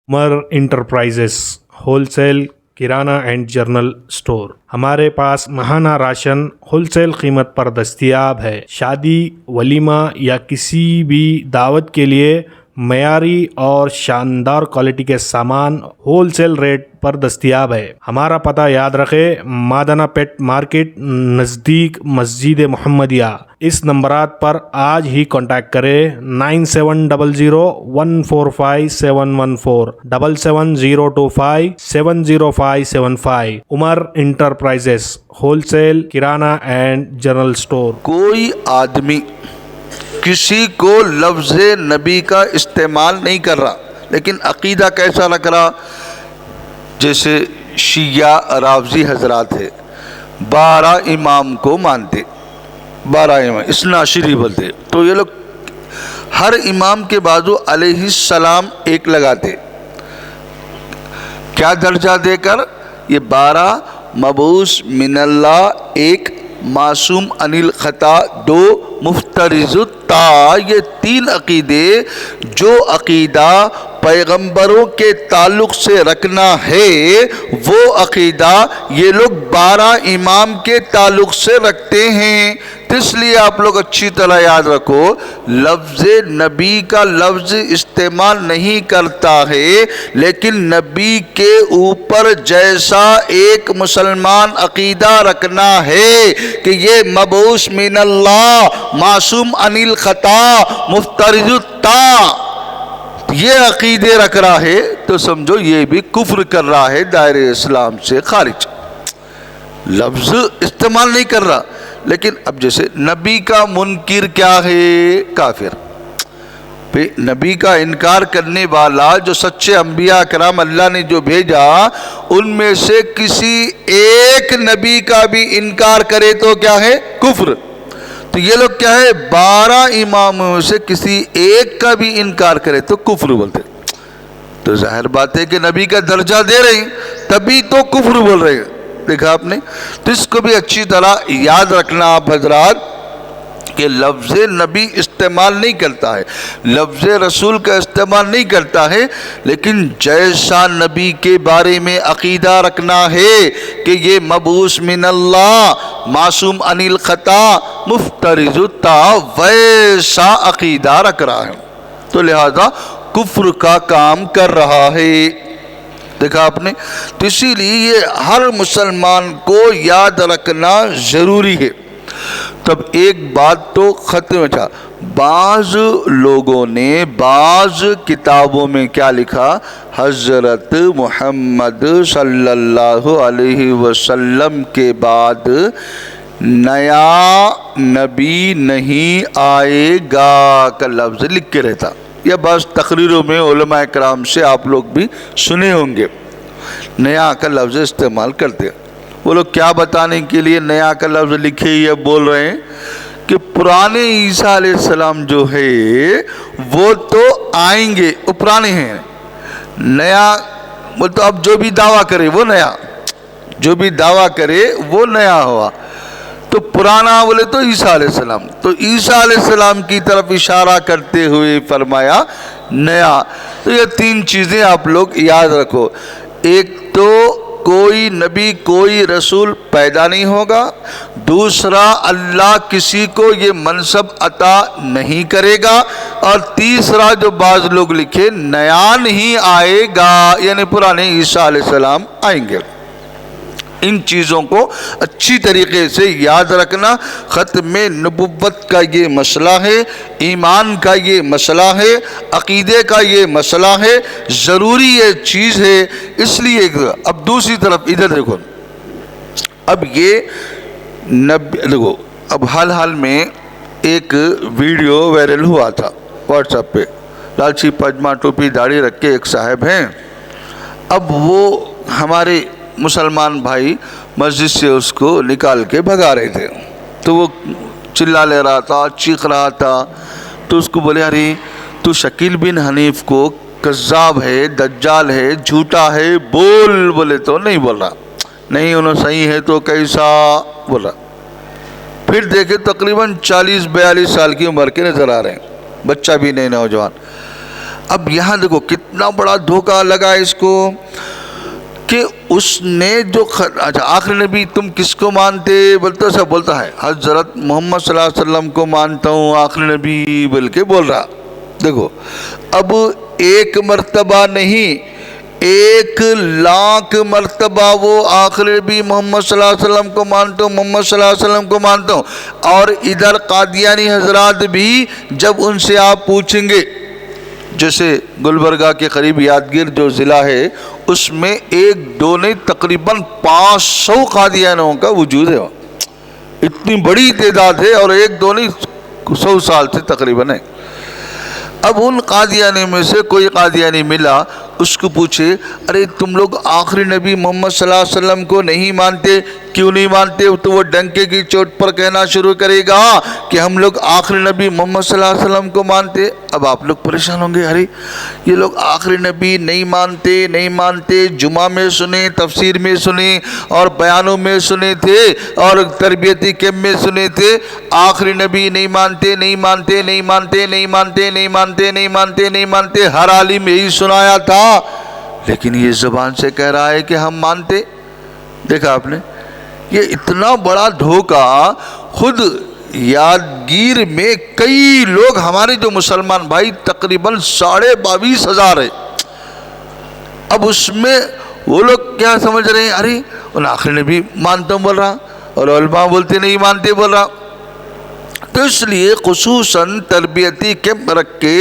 Umar enterprises wholesale kirana and general store ہمارے پاس ماہانہ راشن ہول سیل قیمت پر دستیاب ہے۔ شادی، ولیمہ یا کسی بھی دعوت کے لیے معیاری اور شاندار کوالٹی کے سامان ہول سیل ریٹ پر دستیاب ہے۔ ہمارا پتہ یاد رکھیں، مادانہ پیٹ مارکیٹ نزدیک مسجد محمدیہ۔ اس نمبرات پر آج ہی کانٹیکٹ کریں 9700145714 77025705575۔ Umar enterprises wholesale kirana and general store. کوئی آدمی کسی کو لفظ نبی کا استعمال نہیں کر رہا، لیکن عقیدہ کیسا رکھ رہا؟ جیسے شیعہ رافضی حضرات ہے، 12 امام کو مانتے، 12 امام اثنا عشری بولتے، تو یہ لوگ ہر امام کے بازو علیہ السلام ایک لگاتے۔ کیا درجہ دے کر؟ یہ 12 مبعوث من اللہ، 1 معصوم عن الخطا، 2 مفترض الطاعہ۔ یہ 3 عقیدے، جو عقیدہ پیغمبروں کے تعلق سے رکھنا ہے وہ عقیدہ یہ لوگ 12 امام کے تعلق سے رکھتے ہیں۔ تو اس لیے آپ لوگ اچھی طرح یاد رکھو، لفظ نبی کا لفظ استعمال نہیں کرتا ہے، لیکن نبی کے اوپر جیسا ایک مسلمان عقیدہ رکھنا ہے کہ یہ مبعوث من اللہ، معصوم عن الخطا، مفترض الطاعہ، یہ عقیدے رکھ رہا ہے تو سمجھو یہ بھی کفر کر رہا ہے، دائرہ اسلام سے خارج، لفظ استعمال نہیں کر رہا۔ لیکن اب جیسے نبی کا منکر کیا ہے؟ کافر۔ نبی کا انکار کرنے والا، جو سچے انبیاء کرام اللہ نے جو بھیجا ان میں سے کسی ایک نبی کا بھی انکار کرے تو کیا ہے؟ کفر۔ تو یہ لوگ کیا ہے؟ 12 اماموں سے کسی ایک کا بھی انکار کرے تو کفر بولتے۔ تو ظاہر بات ہے کہ نبی کا درجہ دے رہے ہیں تبھی تو کفر بول رہے ہیں۔ دیکھا آپ نے؟ تو اس کو بھی اچھی طرح یاد رکھنا آپ حضرات کہ لفظ نبی استعمال نہیں کرتا ہے، لفظ رسول کا استعمال نہیں کرتا ہے، لیکن جیسا نبی کے بارے میں عقیدہ رکھنا ہے کہ یہ مبعوث من اللہ، معصوم عن الخطا، مفترض الطاعہ، ویسا عقیدہ رکھ رہا ہے، تو لہذا کفر کا کام کر رہا ہے۔ دیکھا آپ نے؟ تو اسی لیے یہ ہر مسلمان کو یاد رکھنا ضروری ہے۔ تب ایک بات تو ختم تھا، بعض لوگوں نے بعض کتابوں میں کیا لکھا؟ حضرت محمد صلی اللہ علیہ وسلم کے بعد نیا نبی نہیں آئے گا کا لفظ لکھ کے رہتا۔ یا بعض تقریروں میں علماء کرام سے آپ لوگ بھی سنے ہوں گے، نیا کا لفظ استعمال کرتے۔ وہ لوگ کیا بتانے کے لیے نیا کا لفظ لکھے یا بول رہے ہیں کہ پرانے عیسیٰ علیہ السلام جو ہے وہ تو آئیں گے، وہ پرانے ہیں، نیا وہ تو اب جو بھی دعویٰ کرے وہ نیا، جو بھی دعویٰ کرے وہ نیا ہوا، تو پرانا بولے تو عیسیٰ علیہ السلام، تو عیسیٰ علیہ السلام کی طرف اشارہ کرتے ہوئے فرمایا نیا۔ تو یہ 3 چیزیں آپ لوگ یاد رکھو، ایک تو کوئی نبی کوئی رسول پیدا نہیں ہوگا، دوسرا اللہ کسی کو یہ منصب عطا نہیں کرے گا، اور تیسرا جو بعض لوگ لکھے نیا نہیں آئے گا، یعنی پرانے عیسیٰ علیہ السلام آئیں گے۔ ان چیزوں کو اچھی طریقے سے یاد رکھنا، ختم نبوت کا یہ مسئلہ ہے، ایمان کا یہ مسئلہ ہے، عقیدے کا یہ مسئلہ ہے، ضروری یہ چیز ہے۔ اس لیے اب دوسری طرف ادھر دیکھو، اب یہ دیکھو، اب حال میں ایک ویڈیو وائرل ہوا تھا واٹس ایپ پہ، لالچی پاجامہ ٹوپی داڑھی رکھ کے ایک صاحب ہیں، اب وہ ہمارے مسلمان بھائی مسجد سے اس کو نکال کے بھگا رہے تھے، تو وہ چلا لے رہا تھا، چیخ رہا تھا، تو اس کو بولے ارے تو شکیل بن حنیف کو کذاب ہے، دجال ہے، جھوٹا ہے بول، بولے تو نہیں بول رہا، نہیں انہوں صحیح ہے تو کیسا بول رہا۔ پھر دیکھے تقریباً 40-42 سال کی عمر کے نظر آ رہے ہیں، بچہ بھی نہیں، نوجوان۔ اب یہاں دیکھو کتنا بڑا دھوکہ لگا اس کو کہ اس نے جو اچھا آخری نبی تم کس کو مانتے بولتے سب بولتا ہے حضرت محمد صلی اللہ علیہ وسلم کو مانتا ہوں آخری نبی بول کے بول رہا. دیکھو اب ایک مرتبہ نہیں 1,00,000 مرتبہ وہ آخری نبی محمد صلی اللہ علیہ وسلم کو مانتا ہوں محمد صلی اللہ علیہ وسلم کو مانتا ہوں. اور ادھر قادیانی حضرات بھی جب ان سے آپ پوچھیں گے جیسے گلبرگہ کے قریب یادگیر جو ضلع ہے اس میں 1-2 نہیں تقریباً 500 قادیانوں کا وجود ہے. اتنی بڑی تعداد ہے اور 1-2 نہیں 100 سال سے تقریباً ہے. اب ان قادیانی میں سے کوئی قادیانی ملا اس کو پوچھے ارے تم لوگ آخری نبی محمد صلی اللہ علیہ وسلم کو نہیں مانتے کیوں نہیں مانتے؟ تو وہ ڈنکے کی چوٹ پر کہنا شروع کرے گا کہ ہم لوگ آخری نبی محمد صلی اللہ علیہ وسلم کو مانتے. اب آپ لوگ پریشان ہوں گے ارے یہ لوگ آخری نبی نہیں مانتے جمعہ میں سنے تفسیر میں سنے اور بیانوں میں سنے تھے اور تربیتی کیمپ میں سنے تھے آخری نبی نہیں مانتے ہر عالم یہی سنایا تھا لیکن یہ زبان سے کہہ رہا ہے کہ ہم مانتے. دیکھا آپ نے یہ اتنا بڑا دھوکہ. خود یادگیر میں کئی لوگ ہمارے جو مسلمان بھائی تقریباً 22,500 ہے. اب اس میں وہ لوگ کیا سمجھ رہے ہیں ارے ان آخری نبی مانتا ہوں بول رہا اور علماء بولتے نہیں مانتے بول رہا. تو اس لیے خصوصاً تربیتی کیمپ رکھ کے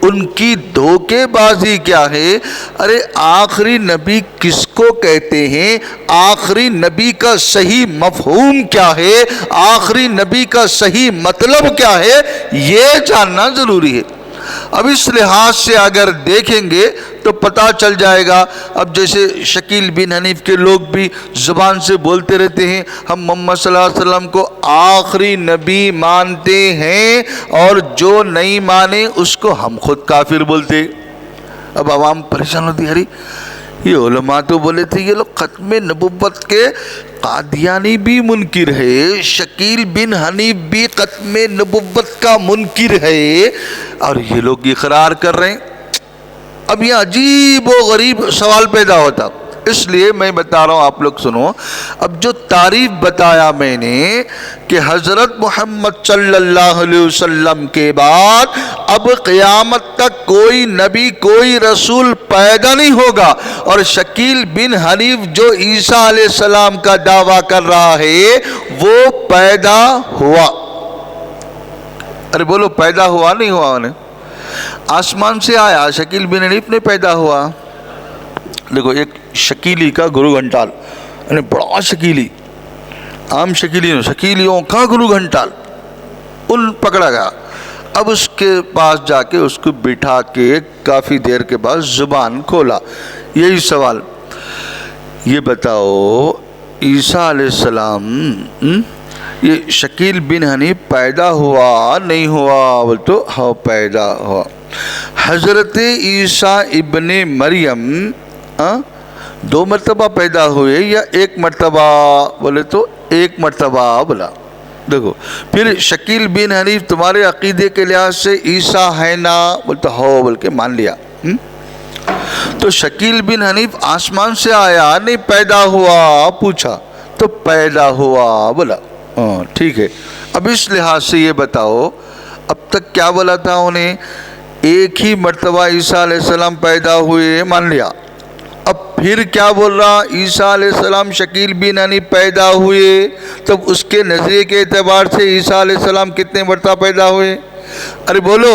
ان کی دھوکے بازی کیا ہے. ارے آخری نبی کس کو کہتے ہیں؟ آخری نبی کا صحیح مفہوم کیا ہے؟ آخری نبی کا صحیح مطلب کیا ہے؟ یہ جاننا ضروری ہے. اب اس لحاظ سے اگر دیکھیں گے تو پتہ چل جائے گا. اب جیسے شکیل بن حنیف کے لوگ بھی زبان سے بولتے رہتے ہیں ہم محمد صلی اللہ علیہ وسلم کو آخری نبی مانتے ہیں اور جو نہیں مانے اس کو ہم خود کافر بولتے. اب عوام پریشان ہوتی ہے یہ علماء تو بولے تھے یہ لوگ ختم نبوت کے قادیانی بھی منکر ہے شکیل بن حنیف بھی ختم نبوت کا منکر ہے اور یہ لوگ اقرار کر رہے ہیں. اب یہ عجیب و غریب سوال پیدا ہوتا. اس لیے میں بتا رہا ہوں آپ لوگ سنو. اب جو تعریف بتایا میں نے کہ حضرت محمد صلی اللہ علیہ وسلم کے بعد اب قیامت تک کوئی نبی کوئی رسول پیدا نہیں ہوگا اور شکیل بن حنیف جو عیسیٰ علیہ السلام کا دعویٰ کر رہا ہے وہ پیدا ہوا. ارے بولو پیدا ہوا نہیں ہوا؟ انہیں آسمان سے آیا شکیل بن حنیف نے پیدا ہوا. دیکھو ایک شکیلی کا گرو گھنٹال یعنی بڑا شکیلی عام شکیلیوں کا گرو گھنٹال ان پکڑا گیا. اب اس کے پاس جا کے اس کو بٹھا کے کافی دیر کے بعد زبان کھولا. یہی سوال یہ بتاؤ عیسیٰ علیہ السلام یہ شکیل بن حنیف پیدا ہوا نہیں ہوا؟ بول تو ہاں پیدا ہوا. حضرت عیسیٰ ابن مریم 2 مرتبہ پیدا ہوئے یا 1 مرتبہ؟ بولے تو 1 مرتبہ بولا. دیکھو پھر شکیل بن حنیف تمہارے عقیدے کے لحاظ سے عیسیٰ ہے نا؟ بولتا ہو بول کے مان لیا. تو شکیل بن حنیف آسمان سے آیا نہیں پیدا ہوا؟ پوچھا تو پیدا ہوا بولا. ٹھیک ہے. اب اس لحاظ سے یہ بتاؤ اب تک کیا بولا تھا انہیں؟ 1 ہی مرتبہ عیسیٰ علیہ السلام پیدا ہوئے مان لیا. اب پھر کیا بول رہا؟ عیسیٰ علیہ السلام شکیل بن حنیف پیدا ہوئے. تب اس کے نظریے کے اعتبار سے عیسیٰ علیہ السلام کتنے مرتبہ پیدا ہوئے؟ ارے بولو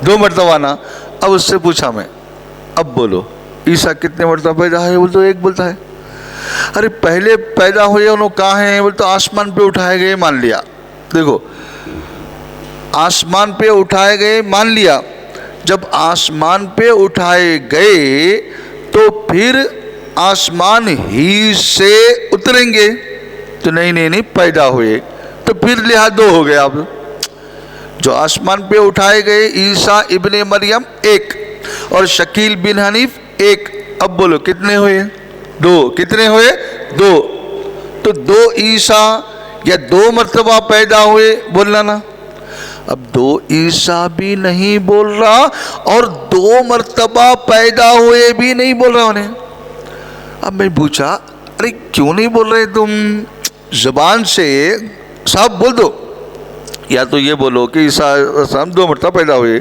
2 مرتبہ نا. اب اس سے پوچھا میں اب بولو عیسیٰ کتنے مرتبہ پیدا ہوئے؟ بول تو 1 بولتا ہے. ارے پہلے پیدا ہوئے انہوں کہاں ہیں؟ بول تو آسمان پہ اٹھائے گئے مان لیا. دیکھو آسمان پہ اٹھائے گئے مان لیا. جب آسمان پہ اٹھائے گئے تو پھر آسمان ہی سے اتریں گے تو نہیں پیدا ہوئے تو پھر لحاظ 2 ہو گیا. اب جو آسمان پہ اٹھائے گئے عیسیٰ ابن مریم 1 اور شکیل بن حنیف 1. اب بولو کتنے ہوئے؟ 2. کتنے ہوئے؟ 2. تو 2 عیسیٰ یا 2 مرتبہ پیدا ہوئے بولنا نا. اب 2 عیسیٰ بھی نہیں بول رہا اور 2 مرتبہ پیدا ہوئے بھی نہیں بول رہا انہیں. اب میں پوچھا ارے کیوں نہیں بول رہے تم؟ زبان سے صاحب بول دو، یا تو یہ بولو کہ عیسیٰ السلام 2 مرتبہ پیدا ہوئے،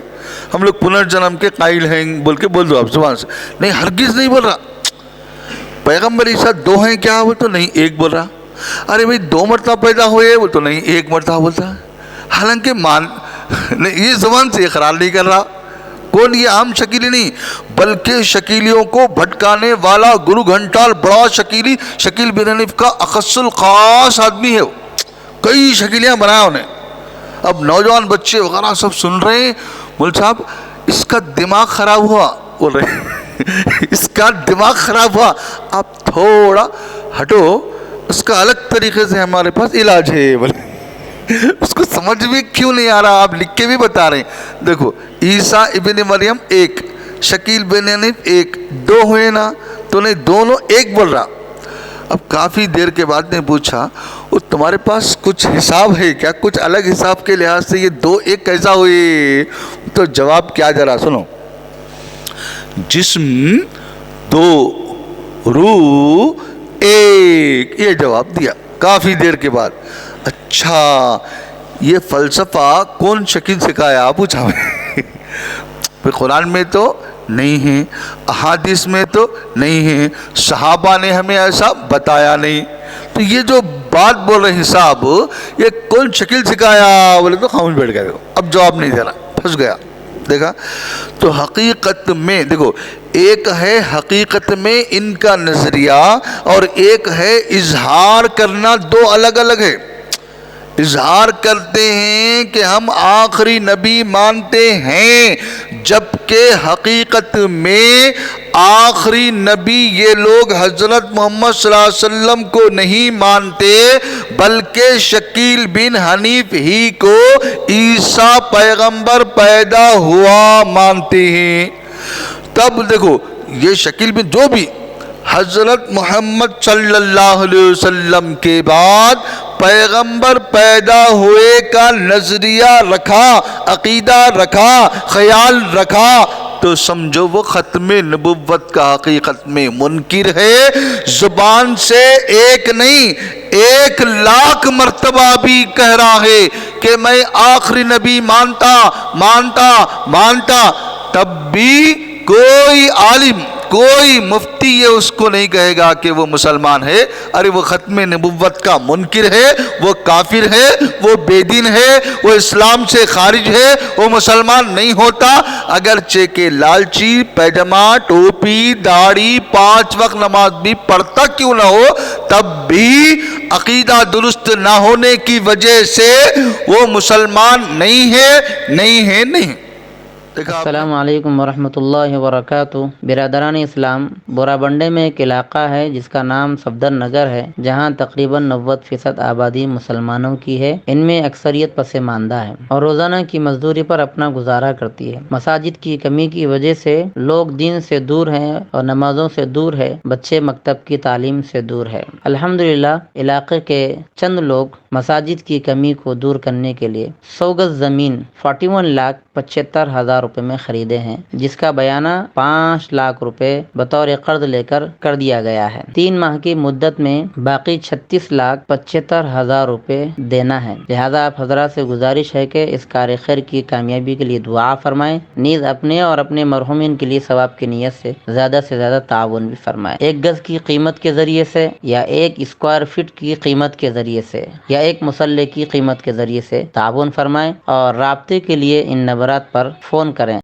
ہم لوگ پنرجنم کے قائل ہیں، بول کے بول دو آپ زبان سے. نہیں، ہرگز نہیں بول رہا. پیغمبر عیسیٰ 2 ہیں کیا؟ بول تو نہیں 1 بول رہا. ارے بھائی 2 مرتبہ پیدا ہوئے، بول تو نہیں 1 مرتبہ بولتا. حالانکہ نہیں، یہ زبان سے اقرار نہیں کر رہا. کون؟ یہ عام شکیلی نہیں، بلکہ شکیلیوں کو بھٹکانے والا گرو گھنٹال بڑا شکیلی شکیل بن حنیف کا اخص الخاص آدمی ہے. کئی شکیلیاں بنایا انہیں. اب نوجوان بچے وغیرہ سب سن رہے ہیں، مول صاحب اس کا دماغ خراب ہوا، بول رہے اس کا دماغ خراب ہوا، آپ تھوڑا ہٹو، اس کا الگ طریقے سے ہمارے پاس علاج ہے. بولے اس کو سمجھ بھی کیوں نہیں آ رہا؟ آپ لکھ کے بھی بتا رہے ہیں. دیکھو عیسیٰ ابن مریم 1، شکیل بن حنیف 1، 2 ہوئے نا، تو نہیں دونوں 1 بول رہا. اب کافی دیر کے بعد نے پوچھا وہ تمہارے پاس کچھ حساب ہے کیا؟ کچھ الگ حساب کے لحاظ سے یہ 2 1 کیسا ہوئے؟ تو جواب کیا ذرا سنو. جسم 2 روح 1، یہ جواب دیا کافی دیر کے بعد. اچھا یہ فلسفہ کون شکیل سکھایا؟ پوچھا میں. قرآن میں تو نہیں ہے، احادیث میں تو نہیں ہے، صحابہ نے ہمیں ایسا بتایا نہیں. تو یہ جو بات بول رہے حساب، یہ کون شکیل سکھایا؟ بولے تو خاموش بیٹھ گئے. اب جواب نہیں دے رہا، پھنس گیا. دیکھا تو حقیقت میں دیکھو، ایک ہے حقیقت میں ان کا نظریہ اور ایک ہے اظہار کرنا. 2 الگ الگ ہے. اظہار کرتے ہیں کہ ہم آخری نبی مانتے ہیں، جبکہ حقیقت میں آخری نبی یہ لوگ حضرت محمد صلی اللہ علیہ وسلم کو نہیں مانتے، بلکہ شکیل بن حنیف ہی کو عیسیٰ پیغمبر پیدا ہوا مانتے ہیں. تب دیکھو یہ شکیل بن جو بھی حضرت محمد صلی اللہ علیہ وسلم کے بعد پیغمبر پیدا ہوئے کا نظریہ رکھا، عقیدہ رکھا، خیال رکھا، تو سمجھو وہ ختم نبوت کا حقیقت میں منکر ہے. زبان سے 1 نہیں 1,00,000 مرتبہ بھی کہہ رہا ہے کہ میں آخری نبی مانتا، تب بھی کوئی عالم کوئی مفتی یہ اس کو نہیں کہے گا کہ وہ مسلمان ہے. ارے وہ ختم نبوت کا منکر ہے، وہ کافر ہے، وہ بے دین ہے، وہ اسلام سے خارج ہے، وہ مسلمان نہیں ہوتا. اگرچہ کہ لالچی، پیجامہ، ٹوپی، داڑھی، 5 وقت نماز بھی پڑھتا کیوں نہ ہو، تب بھی عقیدہ درست نہ ہونے کی وجہ سے وہ مسلمان نہیں ہے. السلام علیکم ورحمۃ اللہ وبرکاتہ. برادران اسلام، بورا بنڈے میں ایک علاقہ ہے جس کا نام صفدر نگر ہے، جہاں تقریباً 90% آبادی مسلمانوں کی ہے. ان میں اکثریت پسماندہ ہے اور روزانہ کی مزدوری پر اپنا گزارا کرتی ہے. مساجد کی کمی کی وجہ سے لوگ دین سے دور ہیں اور نمازوں سے دور ہے، بچے مکتب کی تعلیم سے دور ہے. الحمدللہ علاقے کے چند لوگ مساجد کی کمی کو دور کرنے کے لیے 100 گز زمین 41,75,000 روپے میں خریدے ہیں، جس کا بیانہ 5 لاکھ روپے بطور قرض لے کر دیا گیا ہے. 3 ماہ کی مدت میں باقی 36,75,000 روپے دینا ہے. لہذا آپ حضرات سے گزارش ہے کہ اس کار خیر کی کامیابی کے لیے دعا فرمائیں، نیز اپنے اور اپنے مرحومین کے لیے ثواب کی نیت سے زیادہ تعاون بھی فرمائیں. 1 گز کی قیمت کے ذریعے سے یا 1 اسکوائر فٹ کی قیمت کے ذریعے سے یا 1 مسلح کی قیمت کے ذریعے سے تعاون فرمائیں اور رابطے کے لیے ان نمبرات پر فون کریں.